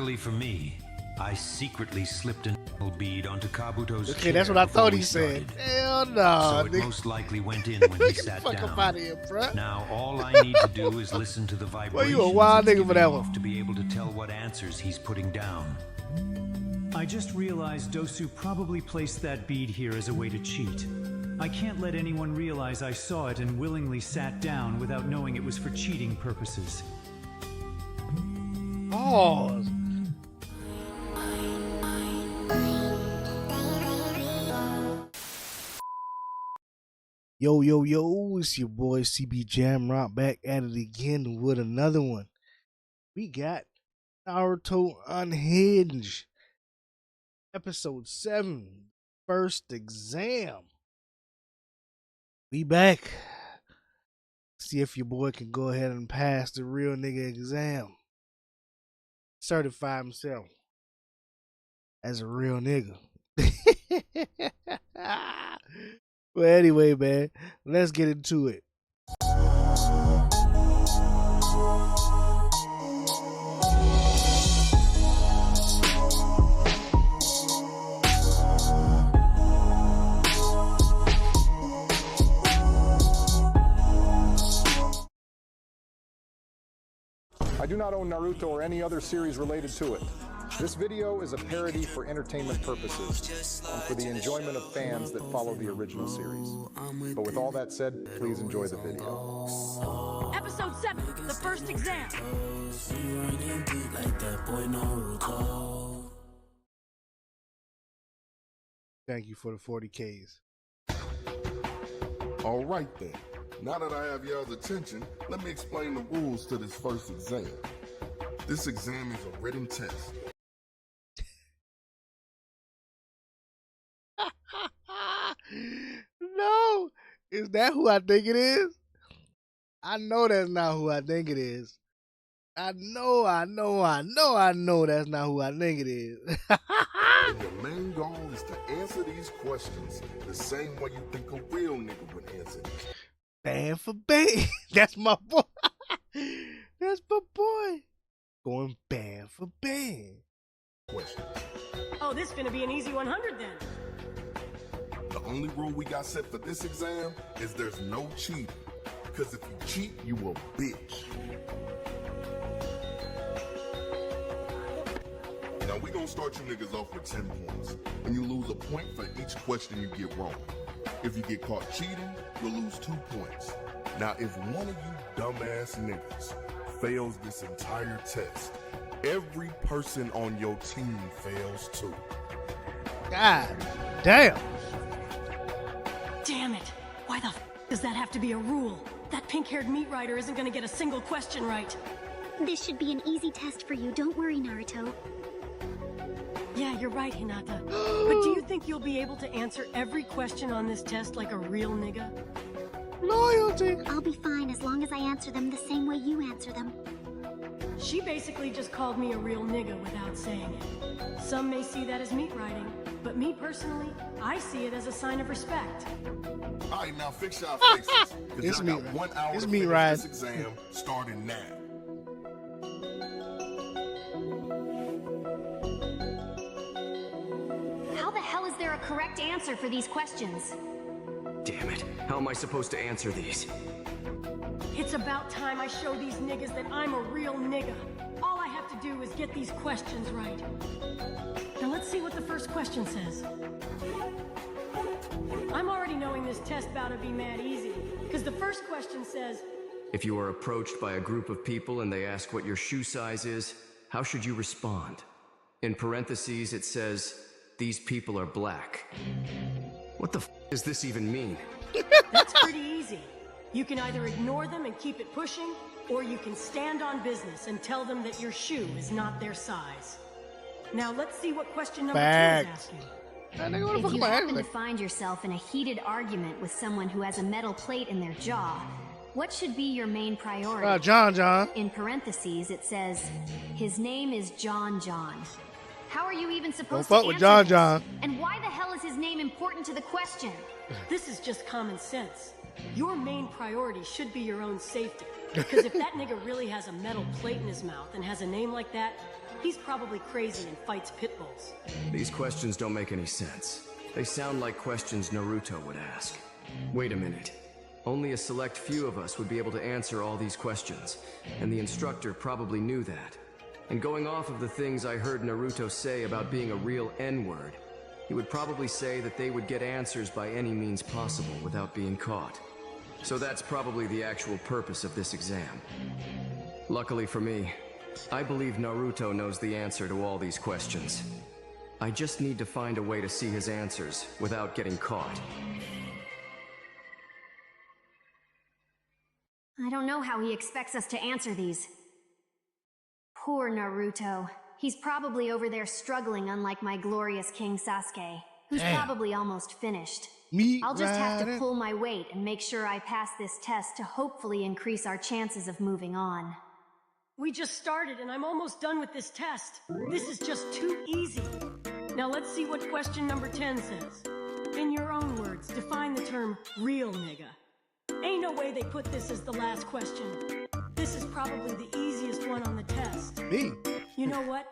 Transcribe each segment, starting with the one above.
For me, I secretly slipped a bead onto Kabuto's Okay, that's what I thought he said. started. Hell no. So it most likely went in when he sat Fuck down. up out of here, bruh. Now all I need to do is listen to the vibrations Well, you a wild it's nigga for giving that off one. to be able to tell what answers he's putting down. I just realized Dosu probably placed that bead here as a way to cheat. I can't let anyone realize I saw it and willingly sat down without knowing it was for cheating purposes. Pause. Yo, yo, yo, it's your boy CB Jamrock back at it again with another one. We got Naruto Unhinged, episode 7, first exam. We back. See if your boy can go ahead and pass the real nigga exam. Certify himself as a real nigga. Well, anyway, man, let's get into it. I do not own Naruto or any other series related to it. This video is a parody for entertainment purposes and for the enjoyment of fans that follow the original series. But with all that said, please enjoy the video. Episode 7, the first exam. Thank you for the 40Ks. All right then. Now that I have y'all's attention, let me explain the rules to this first exam. This exam is a written test. No, is that who I think it is? I know that's not who I think it is. I know that's not who I think it is. And your main goal is to answer these questions the same way you think a real nigga would answer them. Band for band. That's my boy. That's my boy. Going band for band. Questions. Oh, this is gonna be an easy 100 then. The only rule we got set for this exam is there's no cheating. Because if you cheat, you a bitch. Now we gonna start you niggas off with 10 points. And you lose a point for each question you get wrong. If you get caught cheating, you'll lose 2 points. Now if one of you dumbass niggas fails this entire test, every person on your team fails too. God damn. Damn it. Why the f does that have to be a rule? That pink-haired meat rider isn't gonna get a single question right. This should be an easy test for you. Don't worry, Naruto. Yeah, you're right, Hinata. But do you think you'll be able to answer every question on this test like a real nigga? Loyalty. I'll be fine as long as I answer them the same way you answer them. She basically just called me a real nigga without saying it. Some may see that as meat riding, but me personally, I see it as a sign of respect. All right, now fix y'all faces. Because y'all got 1 hour It's to me, finish Ryan. this exam starting now. How the hell is there a correct answer for these questions? Damn it. How am I supposed to answer these? It's about time I show these niggas that I'm a real nigga. All I have to do is get these questions right. Now let's see what the first question says. I'm already knowing this test bout to be mad easy, because the first question says, If you are approached by a group of people and they ask what your shoe size is, how should you respond? In parentheses, it says, these people are black. What the f does this even mean? that's pretty easy. You can either ignore them and keep it pushing, or you can stand on business and tell them that your shoe is not their size. Now let's see what question number 2 is Facts. asking. That nigga, what the If fuck you am I happen to asking? find yourself in a heated argument with someone who has a metal plate in their jaw, what should be your main priority? John. In parentheses, it says, his name is John. How are you even supposed Don't fuck to with answer John. this? And why the hell is his name important to the question? This is just common sense. Your main priority should be your own safety. Because if that nigga really has a metal plate in his mouth and has a name like that, He's probably crazy and fights pit bulls. These questions don't make any sense. They sound like questions Naruto would ask. Wait a minute. Only a select few of us would be able to answer all these questions, and the instructor probably knew that. And going off of the things I heard Naruto say about being a real N-word, he would probably say that they would get answers by any means possible without being caught. So that's probably the actual purpose of this exam. Luckily for me, I believe Naruto knows the answer to all these questions. I just need to find a way to see his answers without getting caught. I don't know how he expects us to answer these. Poor Naruto. He's probably over there struggling, unlike my glorious King Sasuke, who's probably almost finished. I'll just have to pull my weight and make sure I pass this test to hopefully increase our chances of moving on. We just started and I'm almost done with this test. This is just too easy. Now let's see what question number 10 says. In your own words, define the term real nigga. Ain't no way they put this as the last question. This is probably the easiest one on the test. Me? You know what?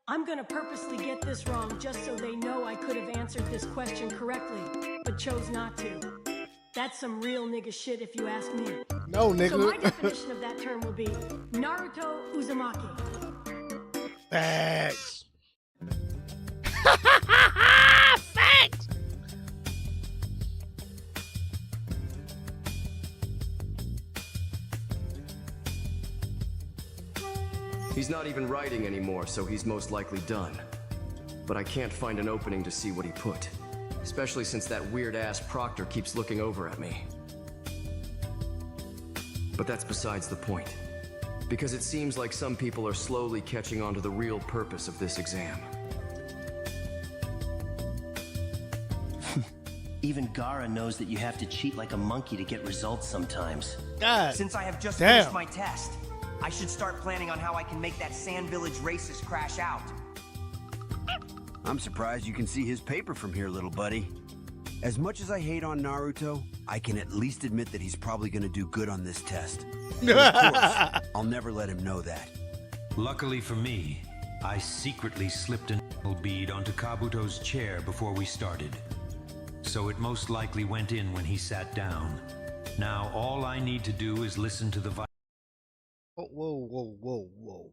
I'm gonna purposely get this wrong just so they know I could have answered this question correctly, but chose not to. That's some real nigga shit if you ask me. No, nigga. So my definition of that term will be Naruto Uzumaki. Facts. Facts. He's not even writing anymore, so he's most likely done. But I can't find an opening to see what he put. Especially since that weird-ass proctor keeps looking over at me. But that's besides the point. Because it seems like some people are slowly catching on to the real purpose of this exam. Even Gaara knows that you have to cheat like a monkey to get results sometimes. God. Since I have just damn. finished my test, I should start planning on how I can make that Sand Village racist crash out. I'm surprised you can see his paper from here, little buddy. As much as I hate on Naruto, I can at least admit that he's probably gonna do good on this test. But of course, I'll never let him know that. Luckily for me, I secretly slipped an bead onto Kabuto's chair before we started. So it most likely went in when he sat down. Now all I need to do is listen to the Whoa.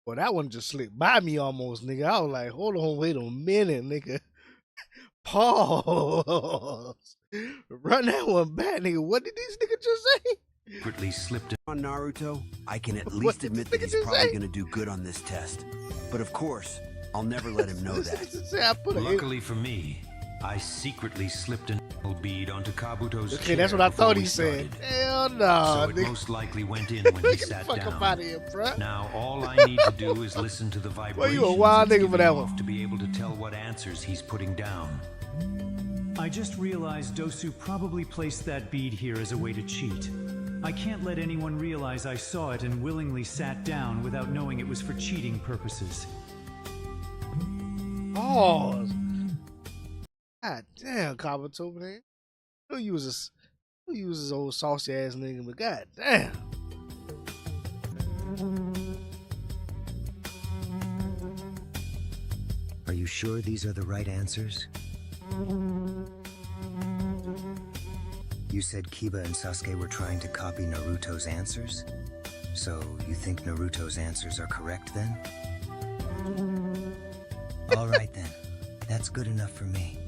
Well, that one just slipped by me almost, nigga. I was like, hold on, wait a minute, nigga. Pause. Run that one back, nigga. What did this nigga just say? secretly slipped On Naruto, I can at least admit that he's probably gonna do good on this test. But of course, I'll never let him know that. Luckily for me, I secretly slipped an bead onto Kabuto's Okay, chair that's what I before thought we he said. started. Hell no, So it nigga. most likely went in when he sat Fuck down. up out of here, bruh. Now all I need to do is listen to the vibrations you a wild he's nigga for giving that off one. to be able to tell what answers he's putting down. I just realized Dosu probably placed that bead here as a way to cheat. I can't let anyone realize I saw it and willingly sat down without knowing it was for cheating purposes. Pause. God damn, Kabuto, man. Who uses old saucy ass nigga, but god damn. Are you sure these are the right answers? You said Kiba and Sasuke were trying to copy Naruto's answers? So you think Naruto's answers are correct then? All right then. That's good enough for me.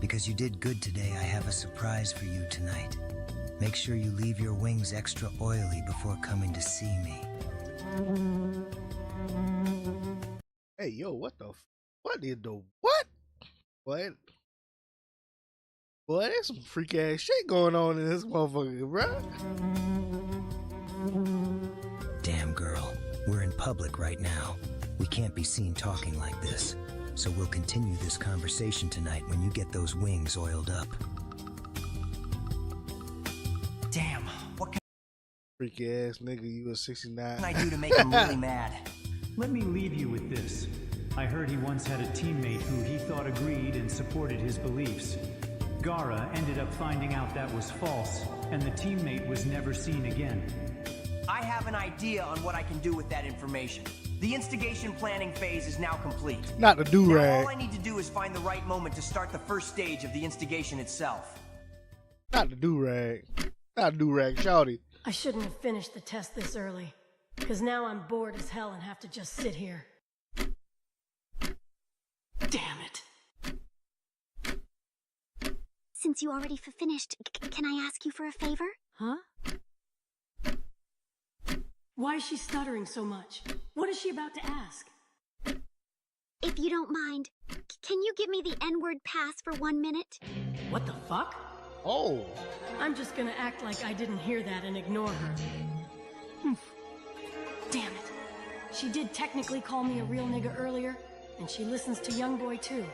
Because you did good today, I have a surprise for you tonight. Make sure you leave your wings extra oily before coming to see me. Hey, yo, what the what? Boy, there's some freak ass shit going on in this motherfucker, bro. Damn girl, we're in public right now. We can't be seen talking like this. So we'll continue this conversation tonight when you get those wings oiled up. Damn, what can Freak ass nigga, you a 69. I do to make him really mad? Let me leave you with this. I heard he once had a teammate who he thought agreed and supported his beliefs. Gaara ended up finding out that was false, and the teammate was never seen again. I have an idea on what I can do with that information. The instigation planning phase is now complete. Not the do-rag. Now all I need to do is find the right moment to start the first stage of the instigation itself. Not the do-rag. Not the do-rag, shawty. I shouldn't have finished the test this early, because now I'm bored as hell and have to just sit here. Damn it. Since you already finished, can I ask you for a favor? Huh? Why is she stuttering so much? What is she about to ask? If you don't mind, can you give me the N-word pass for 1 minute? What the fuck? Oh. I'm just gonna act like I didn't hear that and ignore her. Damn it. She did technically call me a real nigga earlier, and she listens to Youngboy too.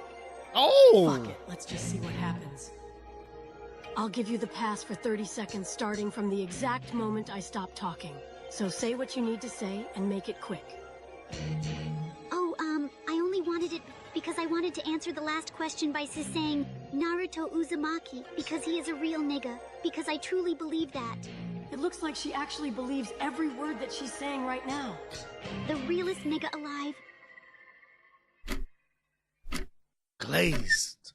Oh! Fuck it, let's just see what happens. I'll give you the pass for 30 seconds starting from the exact moment I stop talking. So say what you need to say and make it quick. Oh, I only wanted it because I wanted to answer the last question by saying Naruto Uzumaki because he is a real nigga, because I truly believe that. It looks like she actually believes every word that she's saying right now. The realest nigga alive. Glazed.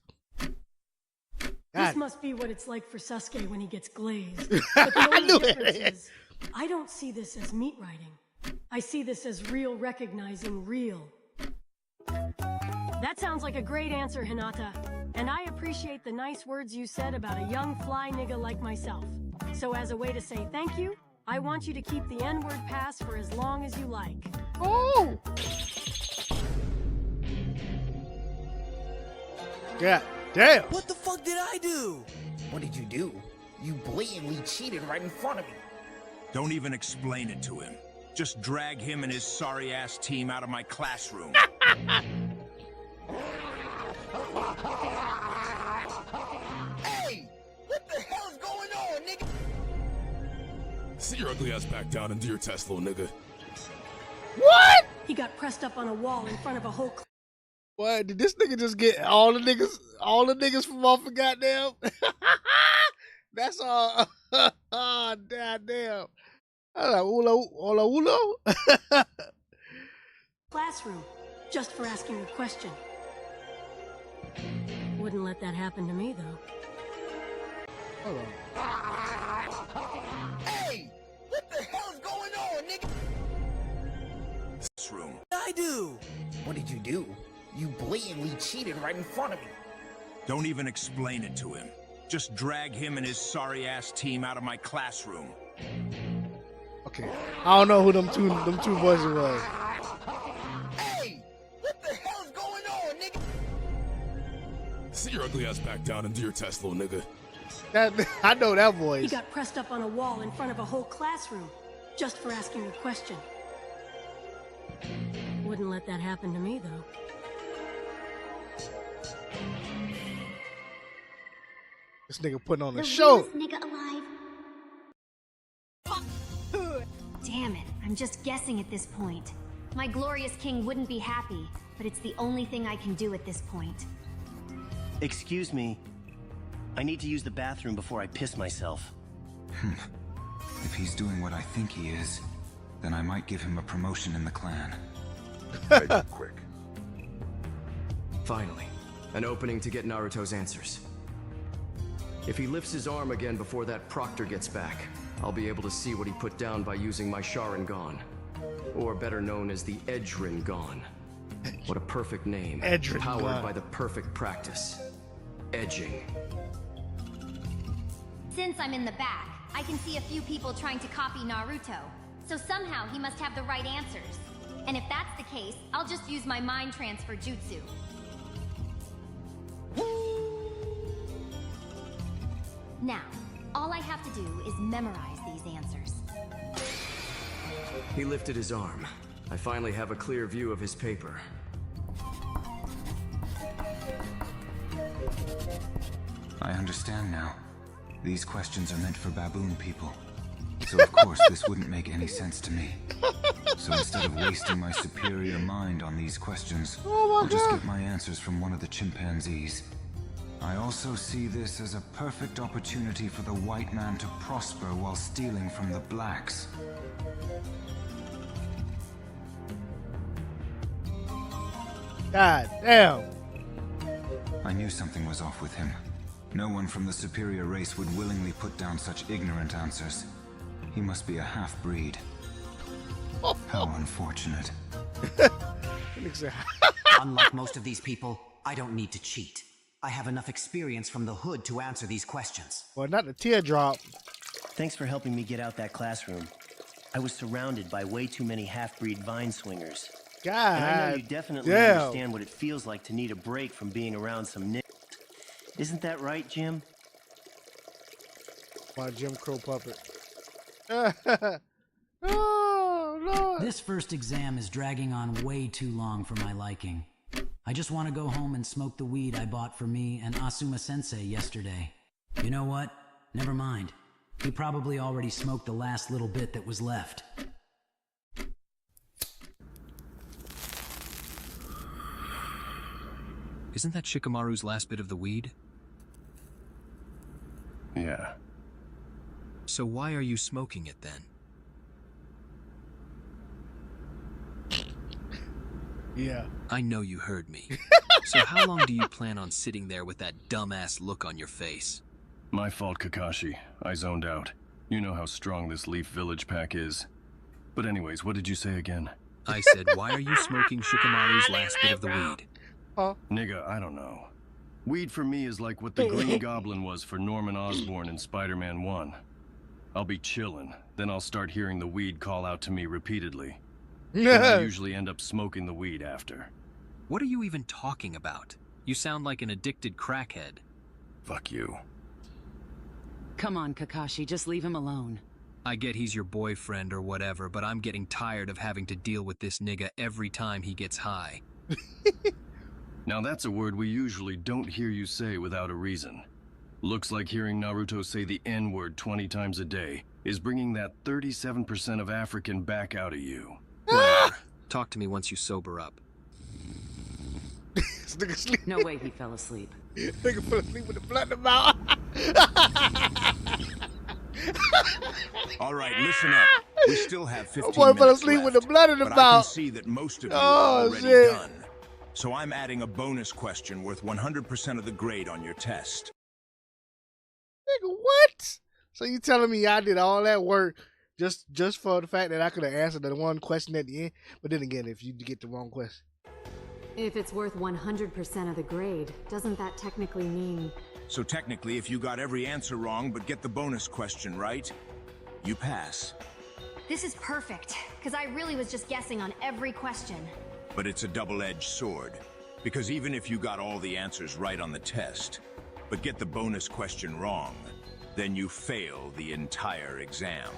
This must be what it's like for Sasuke when he gets glazed. But the only difference is, I don't see this as meat writing. I see this as real recognizing real. That sounds like a great answer, Hinata. And I appreciate the nice words you said about a young fly nigga like myself. So as a way to say thank you, I want you to keep the N-word pass for as long as you like. Oh! God damn! What the fuck did I do? What did you do? You blatantly cheated right in front of me. Don't even explain it to him. Just drag him and his sorry-ass team out of my classroom. Hey! What the hell's going on, nigga? Sit your ugly ass back down and do your test, little nigga. What? He got pressed up on a wall in front of a whole class. What? Did this nigga just get all the niggas from off of goddamn? That's all. Goddamn. I like ulo. Classroom, just for asking a question. Wouldn't let that happen to me, though. Hold on. Hey! What the hell's going on, nigga? Room. What did I do? What did you do? You blatantly cheated right in front of me. Don't even explain it to him. Just drag him and his sorry-ass team out of my classroom. Okay. I don't know who them two voices was. Hey! What the hell's going on, nigga? Sit your ugly ass back down and do your test, little nigga. I know that voice. He got pressed up on a wall in front of a whole classroom, just for asking a question. Wouldn't let that happen to me, though. This nigga putting on a show. Nigga alive. Damn it, I'm just guessing at this point. My glorious king wouldn't be happy, but it's the only thing I can do at this point. Excuse me. I need to use the bathroom before I piss myself. If he's doing what I think he is, then I might give him a promotion in the clan. Quick. Finally, an opening to get Naruto's answers. If he lifts his arm again before that proctor gets back, I'll be able to see what he put down by using my Sharingan. Or better known as the Edge Ringan. What a perfect name. Edge Ringan. Powered by the perfect practice. Edging. Since I'm in the back, I can see a few people trying to copy Naruto. So somehow he must have the right answers. And if that's the case, I'll just use my mind transfer jutsu. Now, all I have to do is memorize these answers. He lifted his arm. I finally have a clear view of his paper. I understand now. These questions are meant for baboon people. So of course this wouldn't make any sense to me. So instead of wasting my superior mind on these questions, I'll just get my answers from one of the chimpanzees. I also see this as a perfect opportunity for the white man to prosper while stealing from the blacks. God damn. I knew something was off with him. No one from the superior race would willingly put down such ignorant answers. He must be a half-breed. How unfortunate. Unlike most of these people, I don't need to cheat. I have enough experience from the hood to answer these questions. Well, not the teardrop. Thanks for helping me get out that classroom. I was surrounded by way too many half-breed vine swingers. God and I know you definitely damn. understand what it feels like to need a break from being around some niggas. Isn't that right, Jim? My Jim Crow puppet. Oh, Lord. This first exam is dragging on way too long for my liking. I just want to go home and smoke the weed I bought for me and Asuma-sensei yesterday. You know what? Never mind. He probably already smoked the last little bit that was left. Isn't that Shikamaru's last bit of the weed? Yeah. So why are you smoking it then? Yeah. I know you heard me. So how long do you plan on sitting there with that dumbass look on your face? My fault, Kakashi. I zoned out. You know how strong this Leaf Village pack is. But anyways, what did you say again? I said, why are you smoking Shikamaru's last bit of the weed? Huh? Nigga, I don't know. Weed for me is like what the Green Goblin was for Norman Osborn in Spider-Man 1. I'll be chillin', then I'll start hearing the weed call out to me repeatedly. And I usually end up smoking the weed after. What are you even talking about? You sound like an addicted crackhead. Fuck you. Come on, Kakashi, just leave him alone. I get he's your boyfriend or whatever, but I'm getting tired of having to deal with this nigga every time he gets high. Now that's a word we usually don't hear you say without a reason. Looks like hearing Naruto say the N-word 20 times a day is bringing that 37% of African back out of you. Whatever. Talk to me once you sober up. This nigga sleep. No way he fell asleep. Nigga fell asleep with the blood in the mouth. All right, listen up. We still have 15 boy fell minutes asleep left, with the blood in the but I can mouth. see that most of you Oh, are already shit. done. So I'm adding a bonus question worth 100% of the grade on your test. Nigga, what? So you telling me I did all that work just for the fact that I could have answered the one question at the end? But then again, if you get the wrong question. If it's worth 100% of the grade, doesn't that technically mean... So technically, if you got every answer wrong but get the bonus question right, you pass. This is perfect, because I really was just guessing on every question. But it's a double-edged sword, because even if you got all the answers right on the test, but get the bonus question wrong, then you fail the entire exam.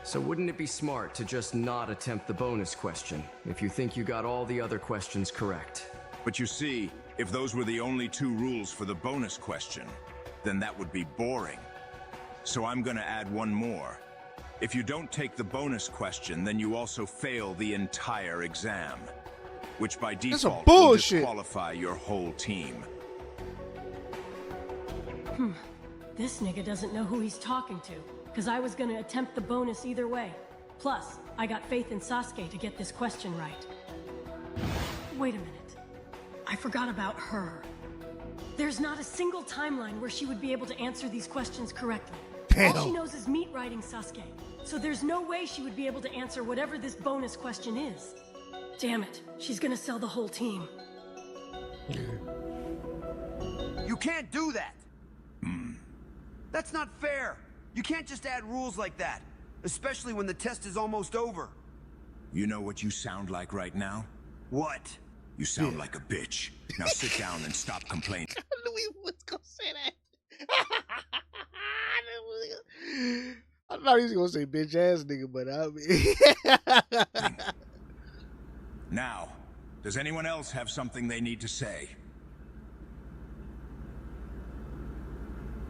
So wouldn't it be smart to just not attempt the bonus question if you think you got all the other questions correct? But you see, if those were the only two rules for the bonus question, then that would be boring. So I'm gonna add one more. If you don't take the bonus question, then you also fail the entire exam, which by default will disqualify your whole team. This nigga doesn't know who he's talking to, because I was gonna attempt the bonus either way. Plus, I got faith in Sasuke to get this question right. Wait a minute. I forgot about her. There's not a single timeline where she would be able to answer these questions correctly. Damn. All she knows is meat riding Sasuke, so there's no way she would be able to answer whatever this bonus question is. Damn it, she's gonna sell the whole team. You can't do that! That's not fair! You can't just add rules like that, especially when the test is almost over. You know what you sound like right now? What? You sound like a bitch. Now sit down and stop complaining. Louis was gonna say that. I thought he was gonna say bitch ass nigga, but I mean. Now, does anyone else have something they need to say?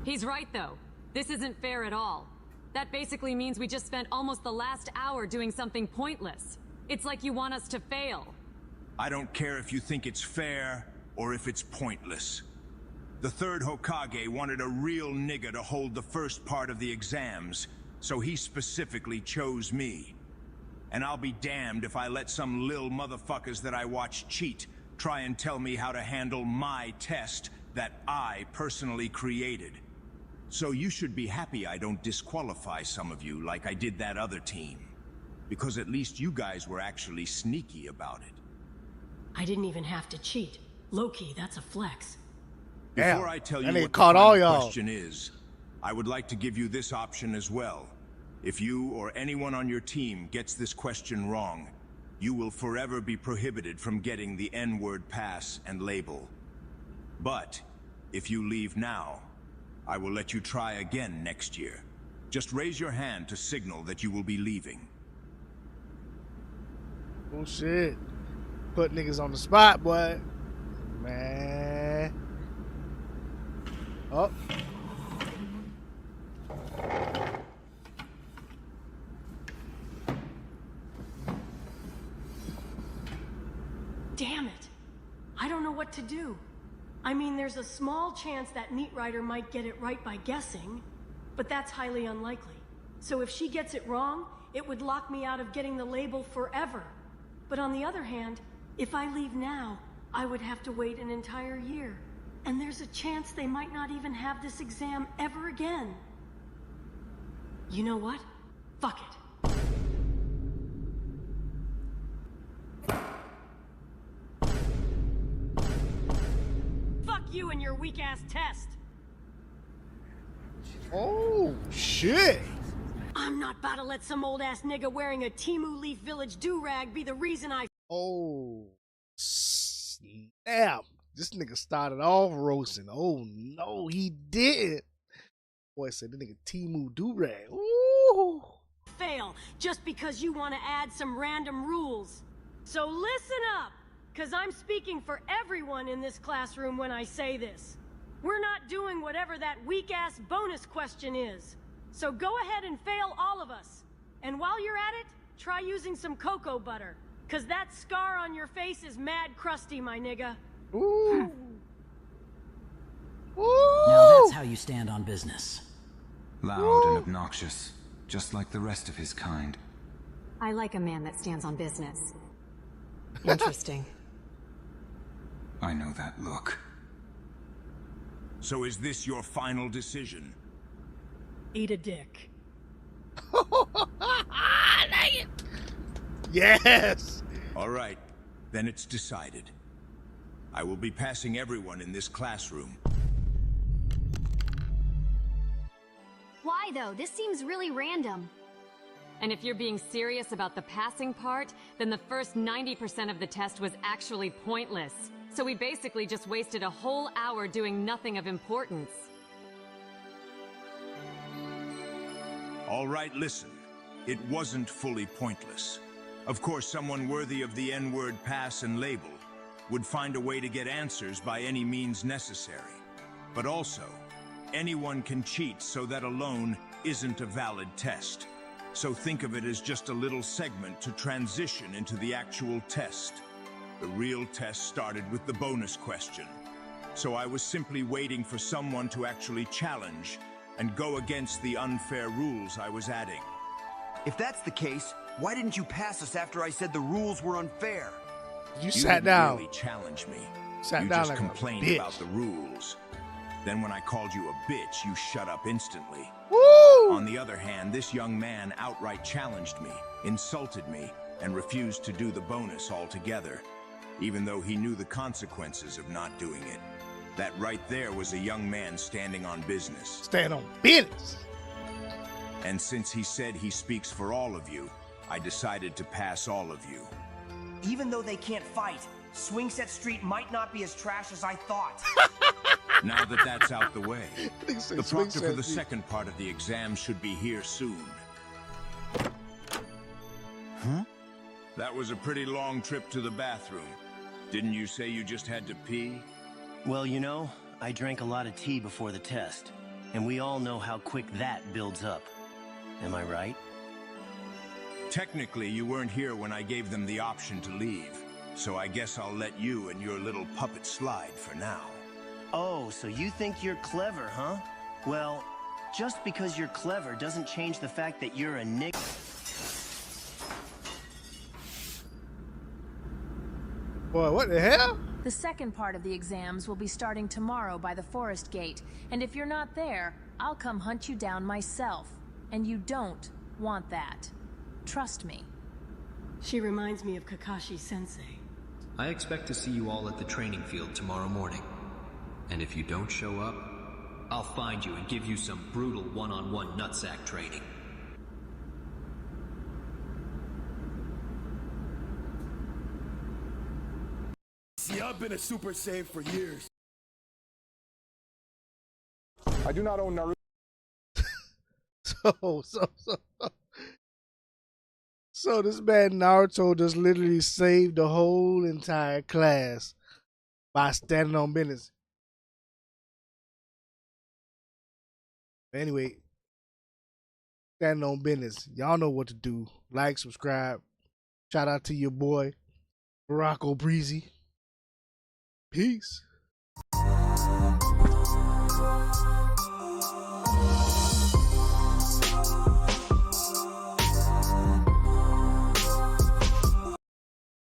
He's right, though. This isn't fair at all. That basically means we just spent almost the last hour doing something pointless. It's like you want us to fail. I don't care if you think it's fair or if it's pointless. The third Hokage wanted a real nigga to hold the first part of the exams, so he specifically chose me. And I'll be damned if I let some lil motherfuckers that I watch cheat try and tell me how to handle my test that I personally created. So you should be happy I don't disqualify some of you like I did that other team. Because at least you guys were actually sneaky about it. I didn't even have to cheat. Low-key, that's a flex. Before I tell you what the caught all final y'all. question is, I would like to give you this option as well. If you or anyone on your team gets this question wrong, you will forever be prohibited from getting the N-word pass and label. But if you leave now, I will let you try again next year. Just raise your hand to signal that you will be leaving. Oh shit. Put niggas on the spot, boy. Man. Oh. Damn it. I don't know what to do. I mean, there's a small chance that Meat Rider might get it right by guessing, but that's highly unlikely. So if she gets it wrong, it would lock me out of getting the label forever. But on the other hand, if I leave now, I would have to wait an entire year. And there's a chance they might not even have this exam ever again. You know what? Fuck it. Fuck you and your weak-ass test! Oh, shit. I'm not about to let some old-ass nigga wearing a Timu Leaf Village do-rag be the reason I... Oh, snap. This nigga started off roasting. Oh, no, he didn't. Boy said the nigga Timu do-rag. Ooh. fail just because you want to add some random rules. So listen up, because I'm speaking for everyone in this classroom when I say this. We're not doing whatever that weak-ass bonus question is. So go ahead and fail all of us. And while you're at it, try using some cocoa butter. Cause that scar on your face is mad crusty, my nigga. Ooh. Now that's how you stand on business. Loud and obnoxious, just like the rest of his kind. I like a man that stands on business. Interesting. I know that look. So is this your final decision? Eat a dick. Yes! All right, then it's decided. I will be passing everyone in this classroom. Why though? This seems really random. And if you're being serious about the passing part, then the first 90% of the test was actually pointless. So we basically just wasted a whole hour doing nothing of importance. All right, listen. It wasn't fully pointless. Of course, someone worthy of the N-word pass and label would find a way to get answers by any means necessary. But also, anyone can cheat, so that alone isn't a valid test. So think of it as just a little segment to transition into the actual test. The real test started with the bonus question. So I was simply waiting for someone to actually challenge and go against the unfair rules I was adding. If that's the case, why didn't you pass us after I said the rules were unfair? You sat down. Really challenge me. Sat you down just like a complained bitch. about the rules. Then when I called you a bitch, you shut up instantly. Woo! On the other hand, this young man outright challenged me, insulted me, and refused to do the bonus altogether, even though he knew the consequences of not doing it. That right there was a young man standing on business. Stand on business. And since he said he speaks for all of you, I decided to pass all of you. Even though they can't fight, Swingset Street might not be as trash as I thought. Now that that's out the way, the proctor for the Swingset Street. second part of the exam should be here soon. Huh? That was a pretty long trip to the bathroom. Didn't you say you just had to pee? Well, you know, I drank a lot of tea before the test, and we all know how quick that builds up. Am I right? Technically, you weren't here when I gave them the option to leave, so I guess I'll let you and your little puppet slide for now. Oh, so you think you're clever, huh? Well, just because you're clever doesn't change the fact that you're a nick. Boy, what the hell? The second part of the exams will be starting tomorrow by the forest gate, and if you're not there, I'll come hunt you down myself. And you don't want that. Trust me. She reminds me of Kakashi-sensei. I expect to see you all at the training field tomorrow morning. And if you don't show up, I'll find you and give you some brutal one-on-one nutsack training. See, I've been a Super Saiyan for years. I do not own Naruto. So this man Naruto just literally saved the whole entire class by standing on business. Anyway, standing on business. Y'all know what to do. Like, subscribe. Shout out to your boy, Morocco Breezy. Peace.